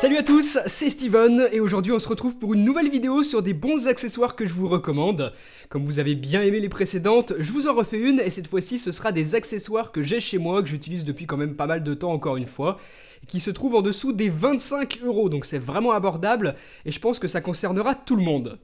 Salut à tous, c'est Steven et aujourd'hui on se retrouve pour une nouvelle vidéo sur des bons accessoires que je vous recommande. Comme vous avez bien aimé les précédentes, je vous en refais une et cette fois-ci ce sera des accessoires que j'ai chez moi, que j'utilise depuis quand même pas mal de temps encore une fois, et qui se trouvent en dessous des 25 €, donc c'est vraiment abordable et je pense que ça concernera tout le monde.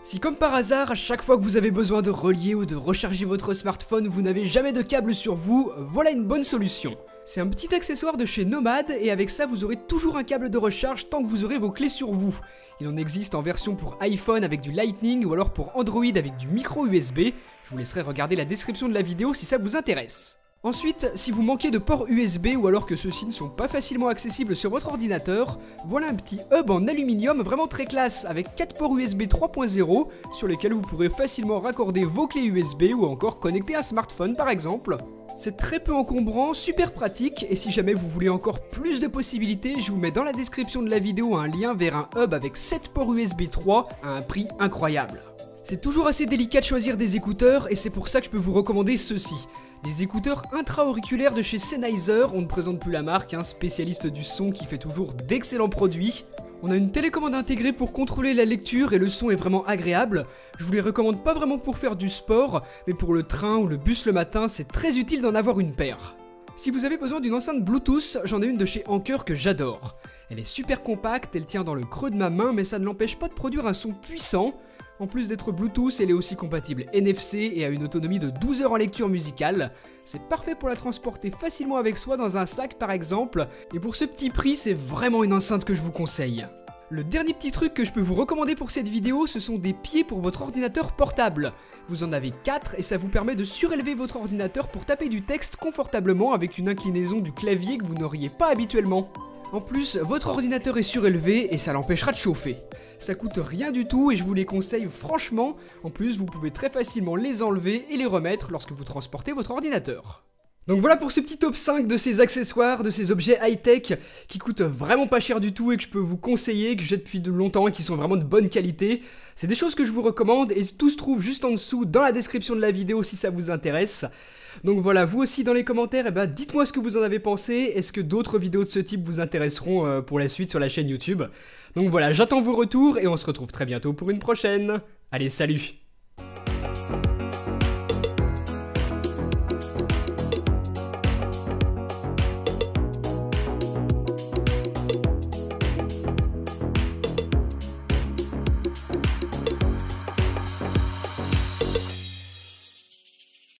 Si comme par hasard, à chaque fois que vous avez besoin de relier ou de recharger votre smartphone, vous n'avez jamais de câble sur vous, voilà une bonne solution. C'est un petit accessoire de chez Nomad et avec ça vous aurez toujours un câble de recharge tant que vous aurez vos clés sur vous. Il en existe en version pour iPhone avec du Lightning ou alors pour Android avec du micro USB. Je vous laisserai regarder la description de la vidéo si ça vous intéresse. Ensuite, si vous manquez de ports USB ou alors que ceux-ci ne sont pas facilement accessibles sur votre ordinateur, voilà un petit hub en aluminium vraiment très classe avec 4 ports USB 3.0 sur lesquels vous pourrez facilement raccorder vos clés USB ou encore connecter un smartphone par exemple. C'est très peu encombrant, super pratique et si jamais vous voulez encore plus de possibilités, je vous mets dans la description de la vidéo un lien vers un hub avec 7 ports USB 3 à un prix incroyable. C'est toujours assez délicat de choisir des écouteurs et c'est pour ça que je peux vous recommander ceux-ci. Des écouteurs intra-auriculaires de chez Sennheiser, on ne présente plus la marque, spécialiste du son qui fait toujours d'excellents produits. On a une télécommande intégrée pour contrôler la lecture et le son est vraiment agréable. Je vous les recommande pas vraiment pour faire du sport, mais pour le train ou le bus le matin, c'est très utile d'en avoir une paire. Si vous avez besoin d'une enceinte Bluetooth, j'en ai une de chez Anker que j'adore. Elle est super compacte, elle tient dans le creux de ma main, mais ça ne l'empêche pas de produire un son puissant. En plus d'être Bluetooth, elle est aussi compatible NFC et a une autonomie de 12 heures en lecture musicale. C'est parfait pour la transporter facilement avec soi dans un sac par exemple, et pour ce petit prix, c'est vraiment une enceinte que je vous conseille. Le dernier petit truc que je peux vous recommander pour cette vidéo, ce sont des pieds pour votre ordinateur portable. Vous en avez 4 et ça vous permet de surélever votre ordinateur pour taper du texte confortablement avec une inclinaison du clavier que vous n'auriez pas habituellement. En plus, votre ordinateur est surélevé et ça l'empêchera de chauffer. Ça coûte rien du tout et je vous les conseille franchement. En plus, vous pouvez très facilement les enlever et les remettre lorsque vous transportez votre ordinateur. Donc voilà pour ce petit top 5 de ces accessoires, de ces objets high-tech qui coûtent vraiment pas cher du tout et que je peux vous conseiller, que j'ai depuis longtemps et qui sont vraiment de bonne qualité. C'est des choses que je vous recommande et tout se trouve juste en dessous dans la description de la vidéo si ça vous intéresse. Donc voilà, vous aussi dans les commentaires, dites-moi ce que vous en avez pensé, est-ce que d'autres vidéos de ce type vous intéresseront pour la suite sur la chaîne YouTube. Donc voilà, j'attends vos retours et on se retrouve très bientôt pour une prochaine. Allez, salut!